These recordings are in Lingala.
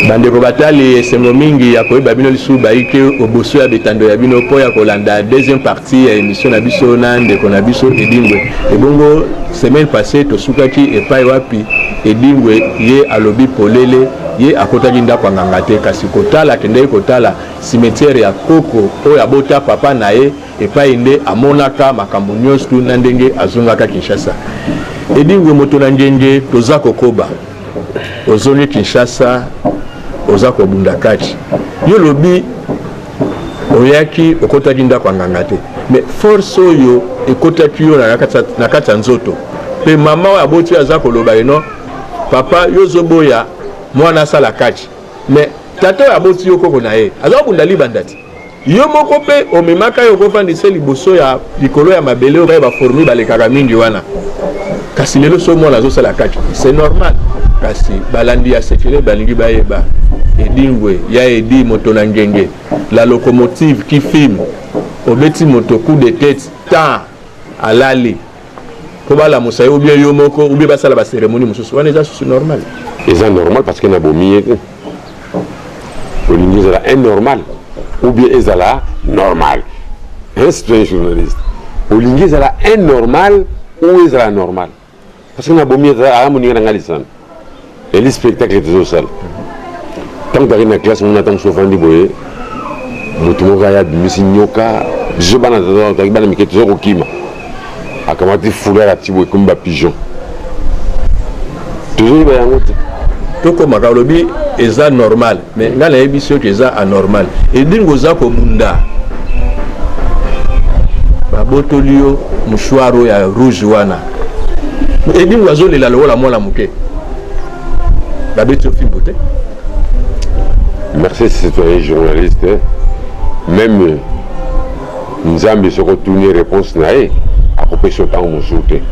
bande ko batali esengo mingi ya koyeba bino lisu baike oboso ya betando ya bino po ya kolanda deuxième partie ya émission na biso na ndeko na biso Edingwe ebongo semaine passée tosukaki epai wapi Edingwe ye alobi polele ye akotaki ndako nganga te kasi kotala kende kotala cimetière ya Koko oyo abota papa na ye epai nde amonaka makambo nyonso na ndenge azongaka Kinshasa. Edingwe moto na ngenge toza kokoba ozoni Kinshasa oza kobunda kati yo lobi oyaki okotaki ndako nganga te mais force oyo ekotaki yo na kati ya nzoto pe mama oyo aboti aza koloba eno papa yo zoboya mwana sala kati mais tata oyo aboti yo koko na ye aza kobunda libanda te yo moko pe omemaka yo kofandisa liboso ya likolo ya mabele oyo baformi balekaka mingi wana kasi lelo so mwana azosala kati c'est normal kasi balandi ya sekele balingi bayeba Edingwe ya Edi moto na ngenge la locomotive qui filme obeti moto coup de tête ta alali ko bala musayo ou bien yo moko ou bien basala ba cérémonie mususu wana eza susu normal eza normal parce que na bomiye olingi ezala anormal ou bien ezala normal c'est un journaliste olingi ezala anormal ou ezala normal parce que na bomiye ezala moninga na ngalisana et le spectacle est au salle tant que dans la classe on attend souvent du boye mutumoka ya bimisi nyoka je bana ta bana miketo ko kima akamati fula la tibo comme ba pigeon toujours ba yangote to ko makalobi eza normal mais ngala ebisio ke eza anormal Edingo za ko munda ba botolio mshwaro ya rouge wana Edingo azolela lola mwana muke ba beto fimbote. Merci citoyen journaliste. Même Nzambe se retourner réponse nae à propos de temps mon sauté.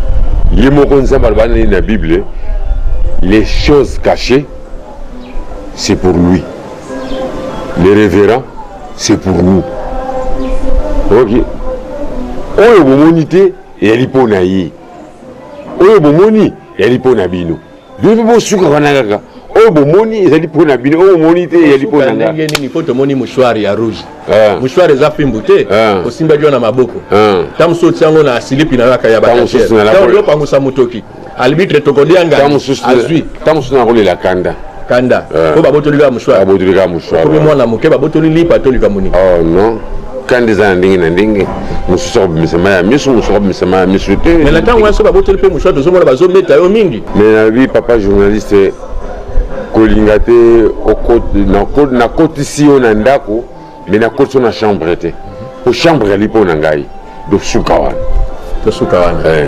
Les mots qu'on s'en parle dans la Bible, les choses cachées, c'est pour lui. Les révérends, c'est pour nous. Ok. Oyo bomonité et eliponayi. Oyo bomoni et eliponabino. Deux mots sucre vanagaga. Oh bomoni ezali pona bino oh monite ezali pona nga ngeni ni poto moni mushwari ya rouge mushwari za fimbute osimba jona maboko tamso tsango na silipi na yaka ya batache tawo pangusa mutoki albitre tokodianga azui tamso na kolela kanda ko babotolika mushwari ko mwana muke babotoli patolika moni oh non kanda za ndingi na ndingi musoso misema ya miso musoso misema ya miso te mais la tango waso babotoli pe mushwari tozomona bazometa yo mingi mais na vie papa journaliste kolingate na koti si on ndako mais na koti na chambre te pour chambre ali po na ngai do sukawana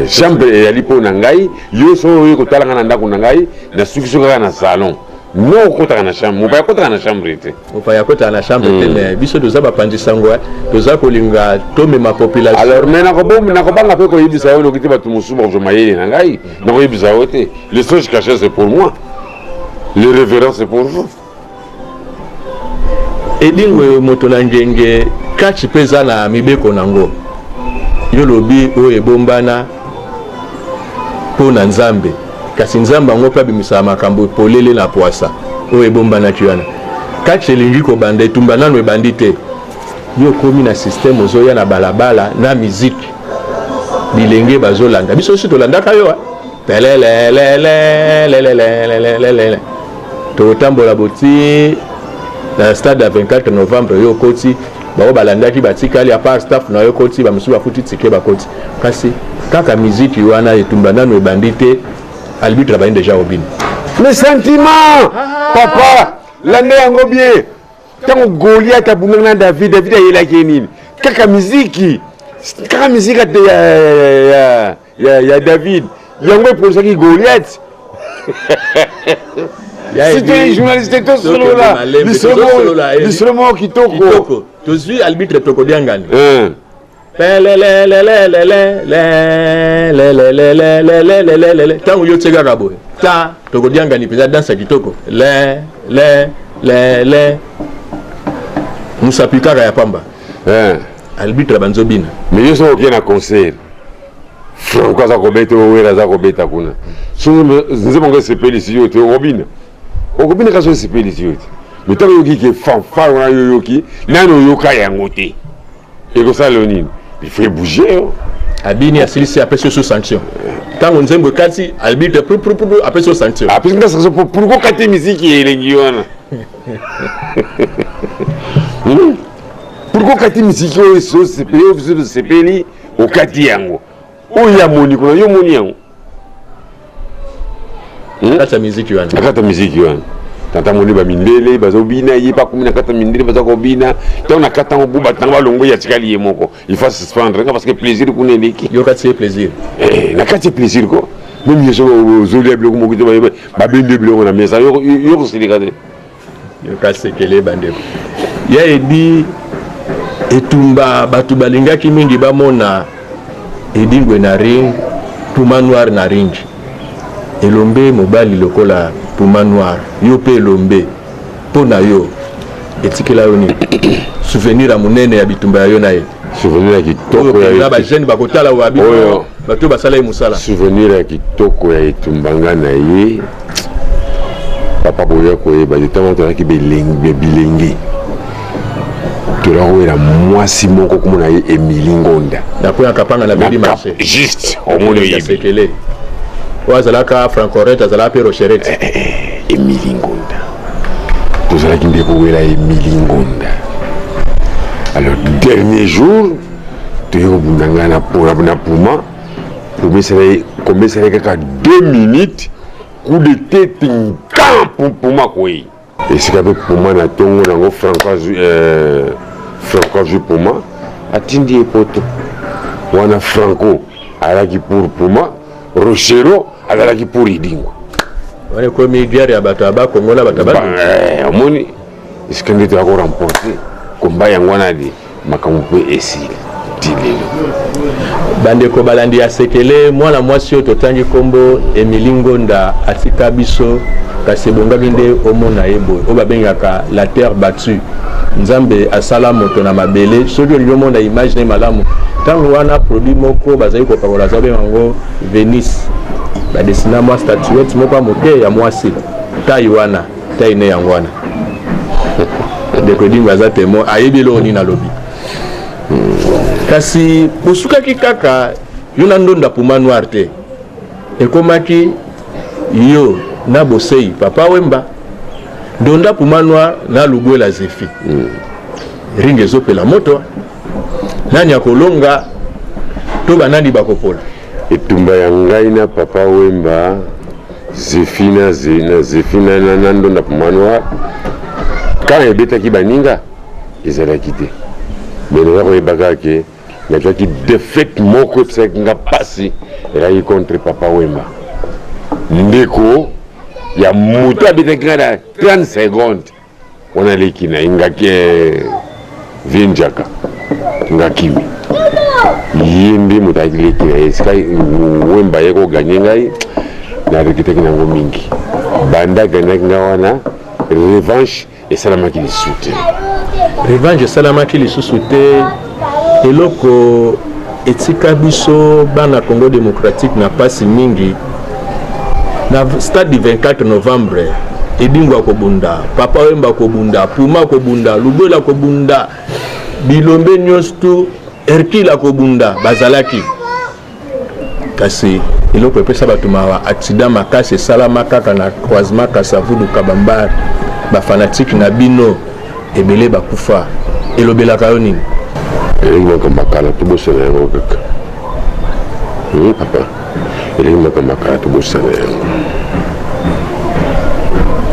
chambre ali po na ngai yo so yo kotala na ndako na ngai na suka na salon no kota na chambre mo ba kota na chambre te o pa ya kota na chambre te mais biso doza ba pandisa ngwa doza kolinga tome ma population alors mais na ko banga pe ko yibisa yo lokiti batu musuba ko mayele na ngai na ko yibisa yote le chose caché c'est pour moi. Le révérend c'est pour vous. Edingwe moto na ngenge kachi peza na mibeko nango. Yo lobi o ebombana po na Nzambe. Kasi Nzambe ngo pa bimisa makambo polele na poasa. O ebombana kiana. Kachi lingi ko bande tumbana no bandite. Yo komi na système ozoya na balabala na musique. Bilenge bazolanda. Biso si to landa kayo. Lelelelelelelelelelele. Totambola boti na stade à 24 novembre yo koti bao balandaki batikali à part staff na yo koti ba musu bafuti tike ba koti kasi kaka musique wana etumbana no bandite arbitre ba déjà obine mes sentiments papa l'année yango bien tango Goliath abungana David ayela kenini kaka musique ya David yango pour ça qui Goliath. C'était un journaliste tout solo là. L'islomo kitoko. Tu suis arbitre tokodiangani. Tant yo tsega kabo. Ta tokodiangani pesa dansa kitoko. Le. Musapikara ya pamba. Arbitre banzobina. Mais yo so bien à concert. Franco za kobeta wera za kobeta kuna. So nzibonga sepeli siyo te Robin. Okubina kaso sepeli siyo te. mais tant que qui fanfare on a yoki nano yoka yango te et que ça Léonine il faut bouger abini asilisi après sur sanction tant on zembo kati arbitre pour après sur sanction après ça pour kati musique elengi wana pour kati musique o so sepeli o kati yango o ya moni ko yo moni yango kata musique wana kata musique wana tanta moni ba mindele bazobina yipa kumina kata mindele bazakobina donc na kata ngobuba tanga longo ya tikali yemoko il faut se suspendre parce que plaisir kuna ndiki yo kati plaisir na kati plaisir ko même yeso zoli ablo ko mokito ba bende bilo na mesa yo ko silikade yo kati kele bande ya edi etumba batu balingaki mingi bamona edingwe na ring puma noir na ring elombe mobali lokola puma noir yo pe elombe pona yo etikela yo ni souvenir ya munene ya bitumba yo na ye souvenir ya kitoko ya ba jeune bakotala wa bi bato basala ye musala souvenir ya kitoko ya etumbanga na ye papa boya ko ye ba ditama to ki bilengi tolawela mwasi moko komona ye Emily Ngonda nakoya kapanga na bedi marché juste omoni yesekele wazalaka francorette azala pe rocherette Emily Ngonda tozalaki ndeko wela Emily Ngonda alors dernier jour toyo bundanga na puma commissaire kaka 2 minutes coup de tête camp puma koi et c'est qu'avec puma na tongo nango Franco Puma atindi epoto wana Franco alaki pour Puma Rochero alaki pour Idingo wane ko mi guerre ya bato aba kongola bato aba amoni iskende to ako remporter combat yango na di makambo pe esili dilelo bande ko balandi ya sekele mwana mwasi yo totangi kombo Emily Ngonda atika biso kasi bonga binde omona yebo o babengaka la terre battue nzambe asala moto na mabele soki olingi omona imagine malamu ntango wana produit moko bazali kopakola zabe yango Venise badesina mwa statuette moko ya moke ya mwasi tai wana tai ne yango wana ndeko dingo aza temo ayebi eloko nini alobi kasi bosukaki kaka yo na ndonda puma noir te ekomaki yo na bosei papa wemba ndonda puma noir na lubwela zefi ringe ezopela moto nani akolonga to banani bakopola etumba ya ngai na papa wemba zefina na ndonda puma noir quand ebetaki baninga ezalaki te mais naza koyebaka ke nazwaki défaite moko episaki nga pasi elaki contre papa wemba ndeko ya moto abetaki nga na 30 secondes wana leki na ye ngaki vinjaka ngakimi ye nde moto aleki na ye esika wemba ye koganye ngai narekitaki nango mingi banda aganaki nga wana revanche esalamaki lisusu te revanche esalamaki lisusu te eloko etika biso bana Congo démocratique na pasi mingi na stade du 24 novembre edingwa kobunda papa wemba kobunda puma kobunda lubwela kobunda bilombe nyonso tu Hercule kobunda bazalaki kasi eloko epesa bato mawa accident makasi esalama kaka na croisement Kasavudu Kabambar bafanatique na bino ebele bakufa elobelaka yo nini elingi makambakala tobosana yango kaka papa elingi makambakala tobosana yango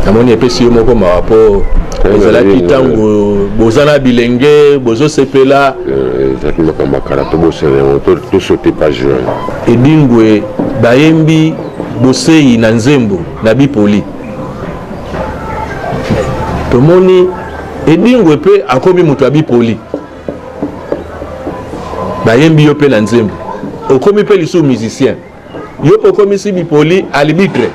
namoni epesi yo moko mawa mpo ezalaki ntango bozana bilenge bozosepela ezalaki makambakala tobosana yango tosaute page edingwe bayembi bosei na nzembo na bipoli tomoni edingwe pe akomi moto ya bipoli bayembi yo mpe na nzembo okomi mpe lisu musicien yo mpe okomisi bipoli arbitre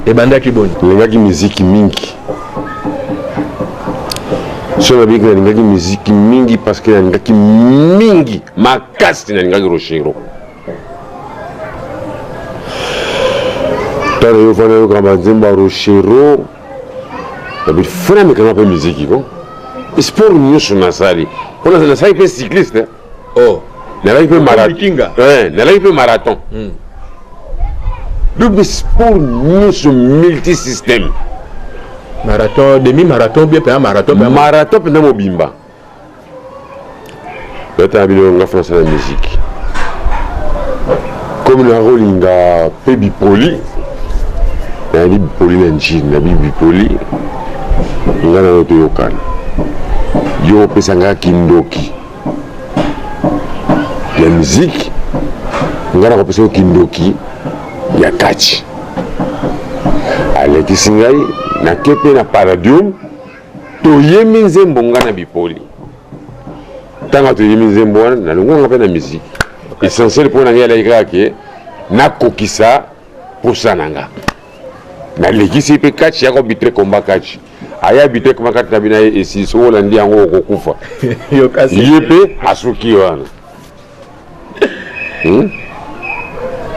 ebandaki boni nalingaki miziki mingi so nabiki nalingaki miziki mingi parce que nalingaki mingi makasi nalingaki Rochero tala yo fana yokamba nzembo ya Rochero mais frère mais quand on musique bon sport nous sur nasali on a nasali pe cycliste oh nalaki pe marathon nalaki pe marathon donc sport nous sur multi système marathon demi-marathon bien pas marathon pendant mobimba l'autre abilo nga France la musique comme la rolinga pe bipoli na bipoli na njini na bipoli nga na loto yokana yo pesanga kindoki ya musique nga na pesa kindoki ya kachi alekisi ngai na kepe na paradium toyemi nzembo nga na bipoli tanga toyemi nzembo wana nalongonga mpe na musique essentiel mpo na ngai alaki kaka ke nakokisa posa na nga nalekisi mpe kachi yako bitre komba kachi aya bitre komba kachi na bina ye esi so olandi yango okokufa ye mpe asuki wana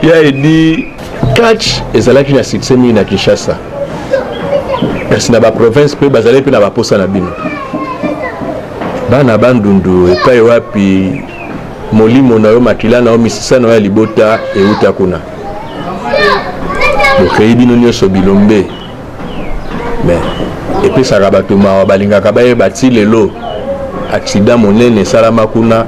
ya edi catch ezalaki na succès mingi na Kinshasa kasi na baprovince mpe bazali mpe na baposa na bino bana bandundu epai wapi molimo na yo makila na yo misisa na yo ya libota euta kuna bokei bino nyonso bilombe me epesaka bato mawa balingaka bayeba ti lelo accident monene esalama kuna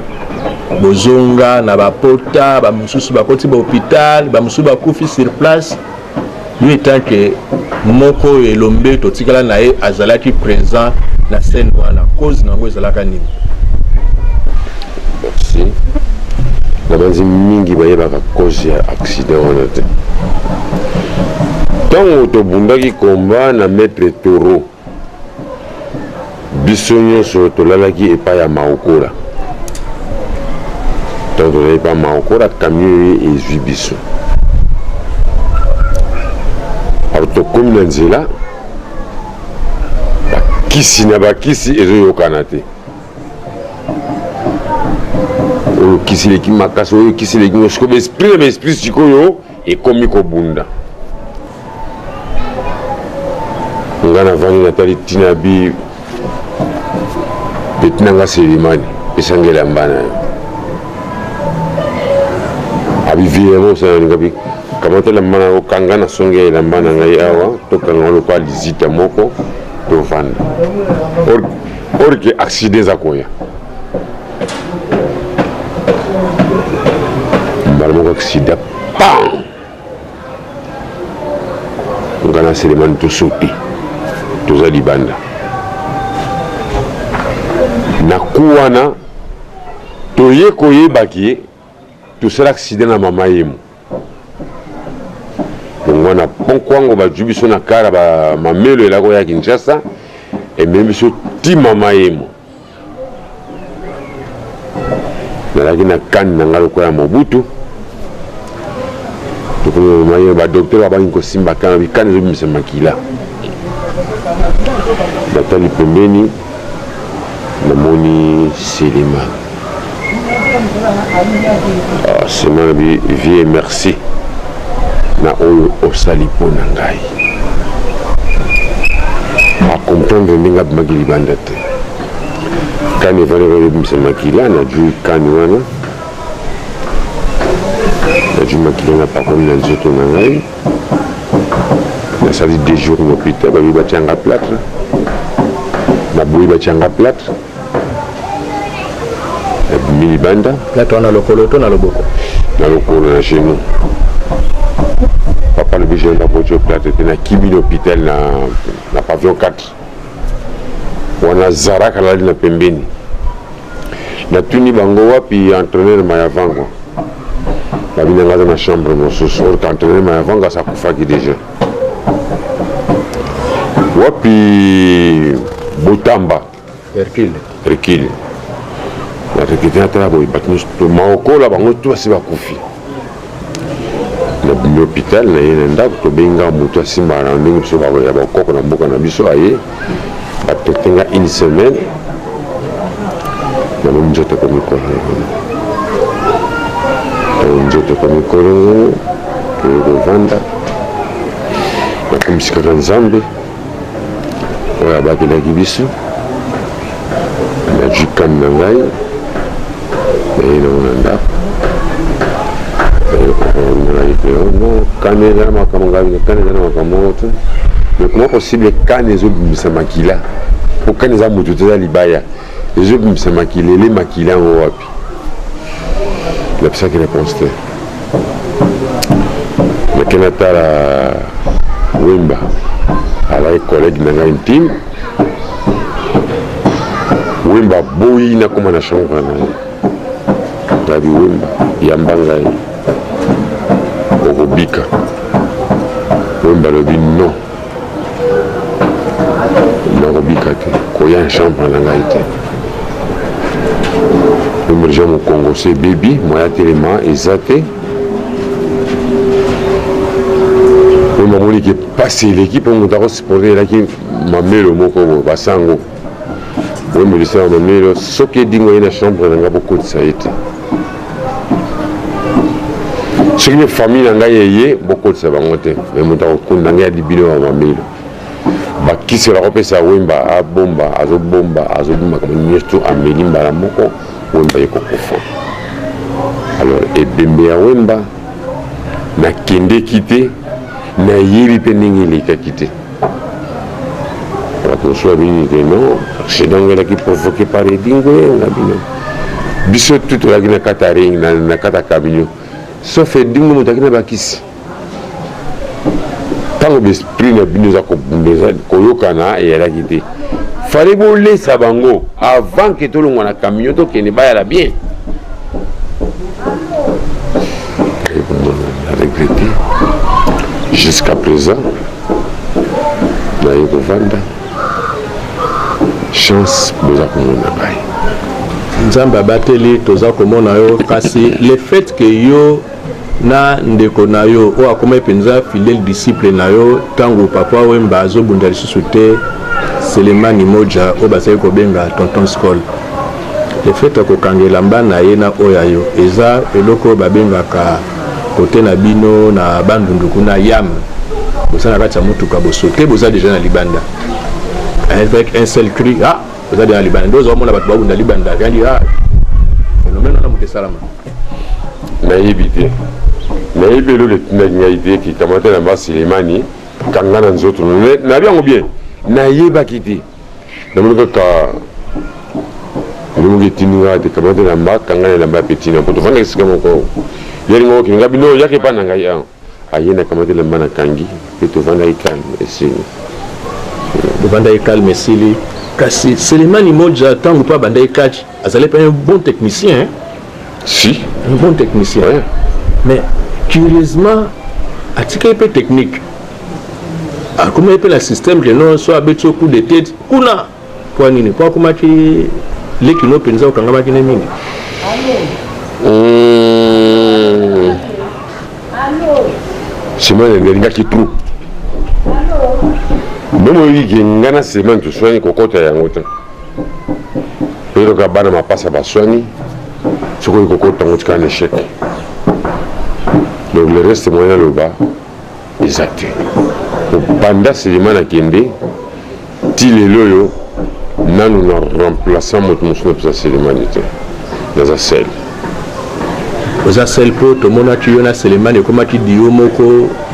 bozonga na bapota bamosusu bakoti bahôpital bamosusu bakufi sur place yo etanke moko oyo elombe totikala na ye azalaki présent na scène wana cause nango ezalaka nini merci na banzi mingi bayebaka cause ya accident wana te ntango tobundaki komba na maître toro biso nyonso tolalaki epai ya maokola ntango tozali epai ya maokola camion ye ezwi biso alors tokomi na nzela bakisi na bakisi ezoyokana te oyo kisi leki makasi oyo kisi leki sikoyo baesprit na baesprit sikoyo ekomi kobunda nga navandi natali ntina bi betinanga selimani pesanga elamba na yo abiviremo osanalingabi kamata elamba na okanga na songe ya elamba na ngai awa tokanga lokola lizita moko tovanda orke accident eza koya mbala moko accident pam nga na selimani tosote toza libanda na ku wana toye koyebaki ye tosala accident na mama yemu bongo wana ponkwango bazwi biso na kara bamamelo elako ya Kinshasa ememi biso ti mama yemu nalaki na kani na nga lokola ya Mobutu tokomi mama yemu badokter babangi kosimba kana bikani ezobimisa makila natali pembeni namoni Selimani sema bi vie merci na oyo osali mpo na ngai akomprendre ndenge abimaki libanda te kani evani ebimisa makila najui kani wana najui makila na pakomi na nzoto na ngai nasali 2 jours na hôpital babi batianga plâtre naboyi batianga plâtre nabimi libanda plâtre wana lokolo to na loboko na lokolo na chez nous papa lobi jeune bapoti plâtre te nakimi na hôpital na pavillon 4 wana zaraka alali na pembeni natuni bango wapi entraîneur Mayavango babi na nga aza na chambre mosusu orka entraîneur Mayavango asakufaki déjà wapi Botamba Hercule na rekete atala boye bato nyonso maokola bango to basi bakufi na bimi hôpital na ye na ndako tobenga moto asimbaka na ndenge biso ya bakoko na mboka na biso aye batetenga 1 semaine na nzoto ekomi kolongono nzoto ekomi kolongono toye kovanda nakomisikaka nzambe oyo abatelaki biso nazwi kane na ngai naye nango na ndako kane eza na makambo ngai kane eza na makambo moko te mais comment possible kane ezobimisa makila po kane eza moto te eza libaya ezobimisa makila ele makila yango wapi napisaki réponse te nakei natala Wemba alaki collègue na ngai intime Wemba boyi nakoma na chambre na ye nabi Wemba yamba ngai okobika Wemba alobi non nakobika te koya na chambre na ngai te Wemba deja mokongo se bebi moya telema eza te Wemba moni ke pasi eleki mpo moto akosupporte elaki mamelo moko basango Wemba lisala mamelo soki edingo ye na chambre na ngai bokotisa ye te soki mpe famille na ngai eye bokotisa bango te me moto akokunda ngai adi bino ya mamelo bakisi bakopesa Wemba abomba azobomba azobomaka nyonso ameli mbala moko Wemba ye kokufa alors ebembe ya Wemba nakendeki te nayebi mpe ndenge elekaki te bakoso babini te non accident ngo elaki provoqué par edingo na bino biso tu tolaki na kata ring na kata kabinyo sauf edingo moto aki na bakisi ntango besprit na bino eza kobunda koyokana eyalaki te fale bolesa bango avant ke tolongwa na camion tokende bayala bien regretté jusqu'à présent naye kovanda chance boza komona ngai nzambe abateli toza komona yo kasi le fait que yo na ndeko na yo oyo akoma mpenza fidèle disciple na yo ntango papa Wemba azobunda lisusu te Selemani Moja oyo bazali kobenga tonton Skol le fait akokangela mba na ye na oyo yo eza eloko oyo babengaka kote na bino na bandundu kuna yam boza na kati ya motuka bosote boza déjà na libanda avec un seul cri boza déjà na libanda nde ozomona bato babunda libanda kandi phénomène wana moto esalama nayebi te nayebi eloko etindaki ngai te eki kamata na mba Selemani kanga na nzoto nayebi yango bien nayebaki te namoni kaka eloko etindi ngai te kamata na mba kanga na elamba ya petina mpo tofanda esika moko yelingo okini nga bino yaki epa na ngai aye na kamata elamba na kangi mpe tovanda ekalme esili tovanda ekalme esili kasi Selemani Moja ntango mpo abanda ekati azali mpe un bon technicien si un bon technicien ouais. Mais curieusement atikali mpe technique akomaki mpe na système leno so abeti coup de tête kuna mpo nini mpo akomaki lekino mpenza okangamaki ne mingi Selemani nelingaki trop meme oyiki nga na Selemani toswani kokota yango te oyoka bana mapasa baswani soki kokota yango tika na échec donc le reste moyen aloba eza te banda Selemani akende ti lelo oyo nanu na remplaçant moto mosusu na pesa Selemani te naza sel oza sel mpo tomonaki yo na Selemani ekomaki dio moko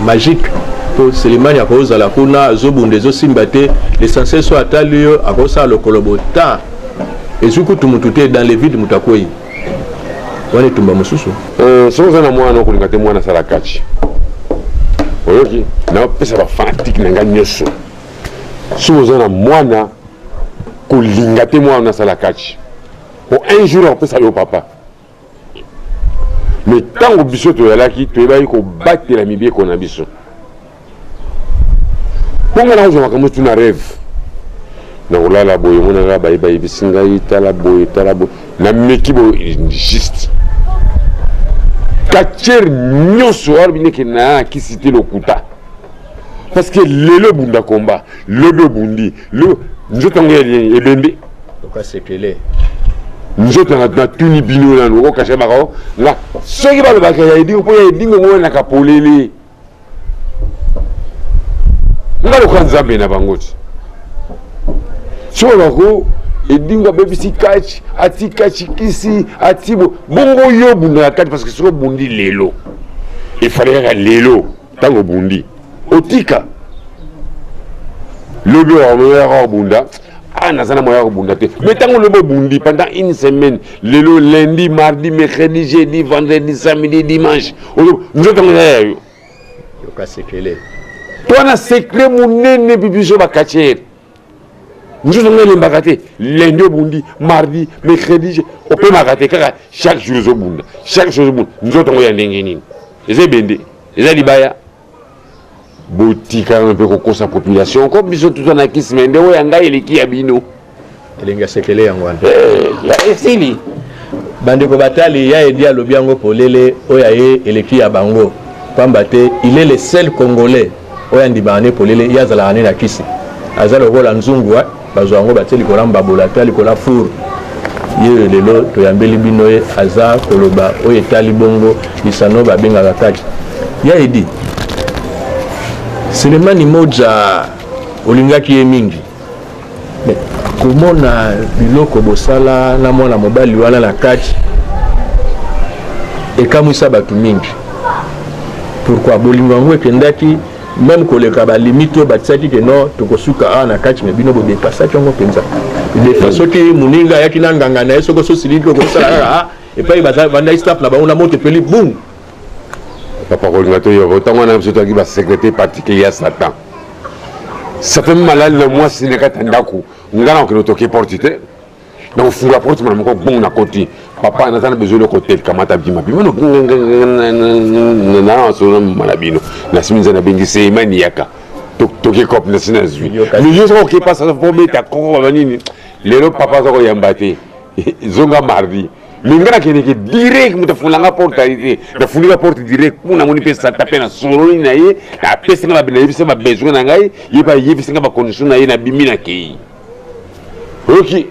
magique mpo Selemani akozala kuna azobunda ezosimba te l'essentiel so atali yo akosala lokolo bota ezwi kutu mutu te dans le vide moto akwei wana etumba mosusu soki oza na mwana okolinga te mwana asala kachi oyoki naopesa bafanatike na ngai nyonso soki oza na mwana kolinga te mwana asala kachi po un jour akopesa yo papa mais ntango biso toyalaki toyebaki kobatela mibeko na biso mponga na kozwa makambo tu na rêve nakolala boye monanga bayebisi ngai tala boye nameki boye juste katiere nyonso alobi ndeke nayakisi te lokuta parce que lelo ebunda komba lobi obundi nzoto yango ebembe nzoto natuni bino nano okokasha bakao nga soki balobaka ya edingo mpo ya edingo ngo wenaka polele nga loka nzambe na bango ti so bako edinga bebisi catch ati catch kisi ati bongo yo bunda catch parce que so bundi lelo il fallait que lelo tango bundi otika lobi wa moya bunda nazana moya bunda te mais tango lobo bundi pendant une semaine lelo lundi mardi mercredi jeudi vendredi samedi dimanche nous tango yo ka sekele toi na secret munene bibiso ba catcher nous sommes les mbakate lundi bundi mardi mercredi on peut mbakate kaka chaque jour zo bunda chaque jour bunda nous sommes ya ndenge nini eza bende eza libaya botika un peu ko sa population comme biso tout na kismende o yanga eleki ya bino elenga sekele yango wana ya esili bandeko batali ya edi alobi yango polele oya ye eleki ya bango pamba te il est le seul congolais oya ndibane polele yazala na kisi azalo kola nzungu bazwa yango batie likola mbabola ta likola four ye lelo toyambeli bino ye aza koloba oyo etali bongo lisano babengaka kati ya edi selemani moja olingaki ye mingi komona biloko bosala na mwana mobali wana na kati ekamwisa bato mingi pourquoi bolingo yango ekendaki même koleka balimite oyo batiaki ke no tokosuka na kati me bino bodepasaki yango mpenza defa soki moninga ayaki na nganga na ye soko sosiliki okosala kaka epai banda staff na bango na moto epeli bum papa kolinga to yo autant wana biso toaki basecrétaire particulier ya satan satan malali na mwasi na kati ya ndako nga na okende toke porte te na kofungola porte mana moko bongo na koti papa naza na besoin de kotel kamata bima bima na sona mala bino na simi nzana bengi seimani yaka toke kop na sina zwi milieu soko ke pasa po meta koko banini lelo papa soko yamba te zonga mardi minga kene ke direct mutafulanga porte arité na funika porte direct kuna moni pesa tape na soloni na ye na pesa nga babina yebisa ba besoin na ngai yeba yebisa nga ba condition na ye na bimi na kei ok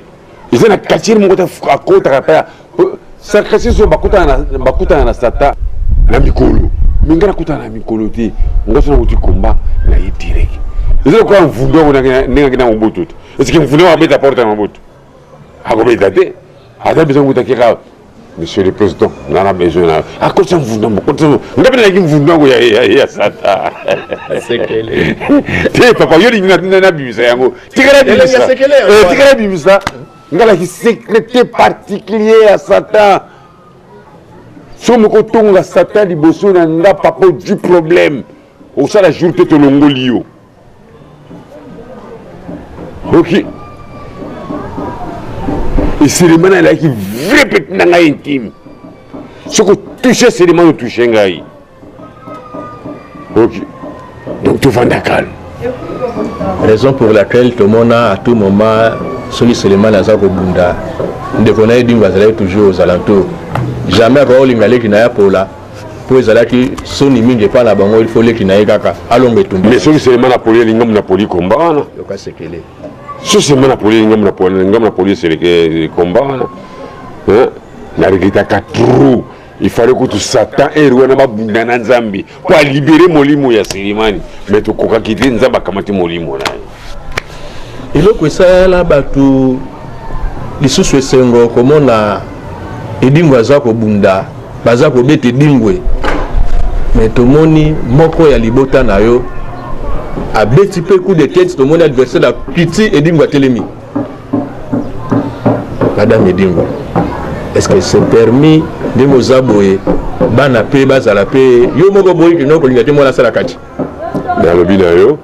ils ont caché mon côté à côté à ça caché sur bakuta na sata na mikolo minga kuta na mikolo ti ngasa na uti komba na yi direct ils ont quoi mvundo na ninga kina mbutu est-ce que mvundo va beta porte na mbutu akobeta te ada besoin kutakira monsieur le président on a besoin à cause mvundo mbutu ngabe na ki mvundo ya sata sekele te papa yoli na bimisa yango tikara bimisa ngala ki secrétaire particulier à Satan somo ko tonga Satan liboso na nga papa du problème au ça la journée te longolio ok et c'est le man là qui vrai petit na nga intime ce que toucher c'est le man toucher ngai ok donc tout va d'accord raison pour laquelle tout le monde a à tout moment celui Selemani aza kobunda ndeko na ye dingo azalaki toujours aux alentours jamais roling aleki na ya pola po ezalaki soni mingi epa na bango il faut leki na ye kaka alongo etumba mais soki Selemani apoli elingamu na poli komba wana yoka sekele so Selemani apoli elingamu na poli eseleke komba wana naregretaka trop il fallait que tout Satan eri wana babunda na nzambe po alibere molimo ya Selemani mais tokokaki te nzambe akamati molimo na ye eloko esala bato lisusu esengo komona edingo aza kobunda baza kobeta edingwe me tomoni moko ya libota na yo abeti mpe coup de tête tomoni adversaire na kiti edingo atelemi madame edingo est-ce que c'est permis ndenge oza boye bana mpe bazala mpe yo moko boyi kino kolinga te mwana asala kati nalobi na yo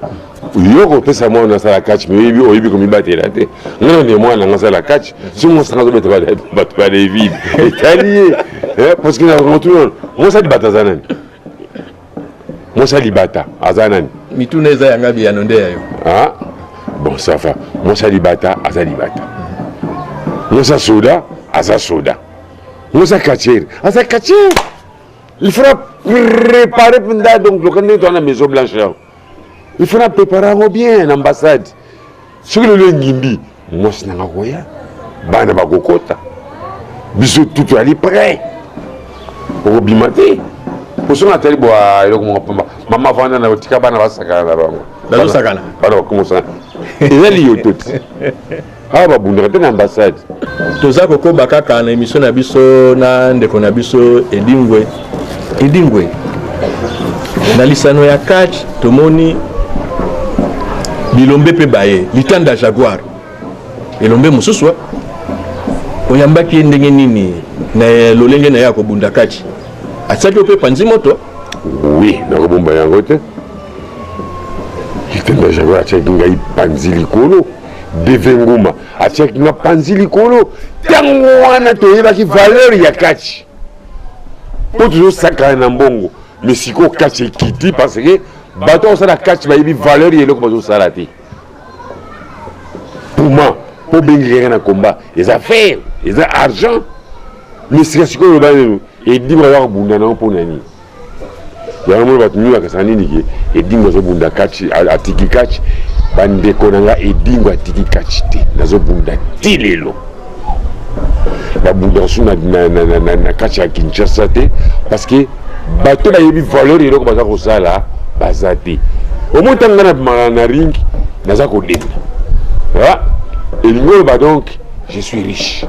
yo kopesa mwana asala catch mais oyebi komibatela te ngana ne mwana ngasala catch si mosanga zobeta bato bale vide etali ye parce que na retour mosa libata aza nani mosa libata aza nani mituna eza yanga biyano nde ya yo bon ça va mosa libata aza libata mosa soda aza soda mosa catcher aza catcher il faudra préparer pendant donc le candidat dans la maison blanche là. Il faudra préparer bien l'ambassade. Ce que le ngimbi, moi je n'ai pas quoi. Bana bagokota. Bisou tout ali prêt. Pour bimate. Pour ce matin bois, il comme maman vendre na tika bana basakana bango. Bazo sakana. Alors comment ça? eza liyo toti awa babundaka te na ambassade toza kokoba kaka na émission na biso na ndeko na biso edingwe na lisano ya catch tomoni bilombe pe baye litanda jaguar elombe mosusu oyambaki ndenge nini na lolenge na ya kobunda kati atiaki ope panzi moto oui nakobomba yango te litanda jaguar atiaki ngai panzi likolo deve nguma atiaki nga panzi likolo ntango wana toyebaki valeur ya kati po tozosakana na mbongo mais sikoyo kati ekiti parce que bato osala kati bayebi valeur ya eloko bazosala te puma po bengekaka na komba eza faire eza argent mais sikoyo oloba neno edingo aza kobunda nango mpo na nini yango mona bato mingi bakasaka nini ke edingo azobunda kati atiki kati bandeko na nga edingo atiki kati te nazobunda ti lelo babundaka su na kati ya Kinshasa te parce que bato bayebi valeur eloko baza kosala baza te omoi ntango nga na ring naza kodenda elingi oloba donc je suis riche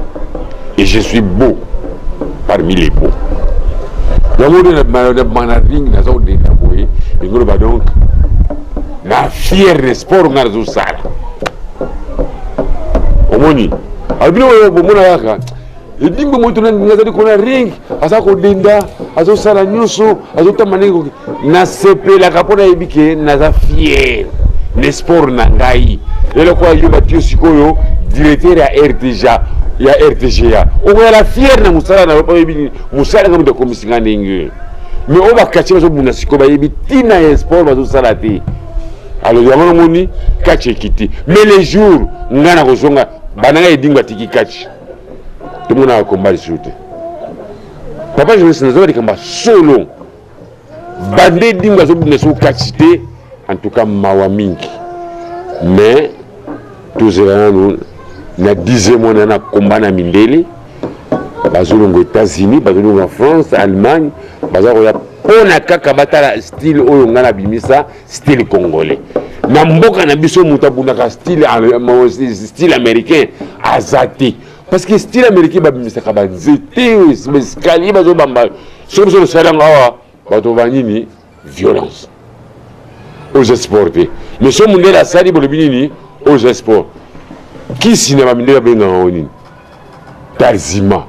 et je suis beau parmi les beaux yango na ring naza kodenda boye elingi oloba donc na fier de sport nga nazosala omoni albino bomona kaka edingo moto nazali kona ring aza kodenda azosala nyonso azotamba ndenge nasepelaka mpo nayebi ke naza fier ne sport na ngai eloko ayoba tio sikoyo directeur ya RTGA okoyala fier na mosala na lopa oyebi mosala nga moto akomisinga ndenge mais oyo bakati bazobunda sikoyo bayebi ntina ya sport bazosala te alors yango namoni kati ekiti mais les jours nga na kozonga bananga edingo atiki kati tomonaka komba lisusu te papa jeunesse naza balikamba solo bande edingo azobunda so kati te en tout cas mawa mingi mais tozela nanu na 10e mois na komba na mindele bazolongo États-Unis bazolongo France Allemagne baza koya mpona kaka batala style oyo nga na bimisa style congolais na mboka na biso moto abundaka style américain aza te parce que style américain babimisaka banzete escalier bazobamba soki biso tosalango awa bato banini violence aux sport te mais so mondele asali bolobi nini aux sport kisi na bamindele babengaka ngo nini tarzima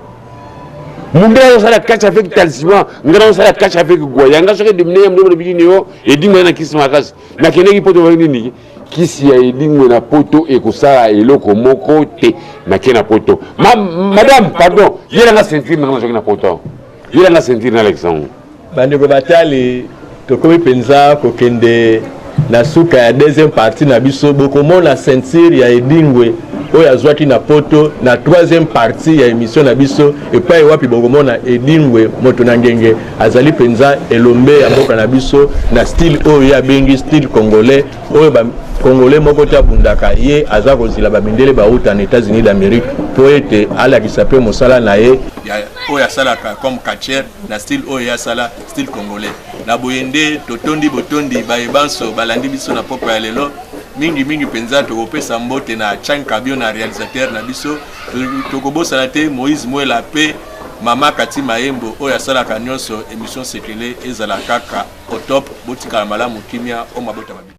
mundele azosala catch avec tarzima ngana azosala catch avec gwa yanga soki demine ya mundele bolobi nini yo edingo na kisi makasi nakendeki poto balobi nini kisi ya edingo na poto ekosala eloko moko te nake na poto madame pardon yelanga ceinture nanga soki na poto yelanga ceinture na Alexandre bandeko batali tokomi penza kokende na suka ya deuxième partie na biso bokomona ceinture ya edingwe oyo azwaki na poto na troisième partie ya émission na biso epai wapi bokomona edingwe moto na ngenge azali penza elombe ya mboka na biso na style oyo ya bengi style congolais oyo congolais moko te abundaka ye aza kozila bamindele bauta na États-Unis d'Amérique po ete alakisa mpe mosala na ye oyo asalaka comme catcher na style oyo asala style congolais na boyende totondi botondi bayebanso balandi biso na poko ya lelo mingi penza tokopesa mbote na Chan Kabio na réalisateur na biso tokobosana te Moïse Mwela pe Mama Kati Mayembo oyo asalaka nyonso émission sekele ezala kaka au top botikala malamu kimia o mabota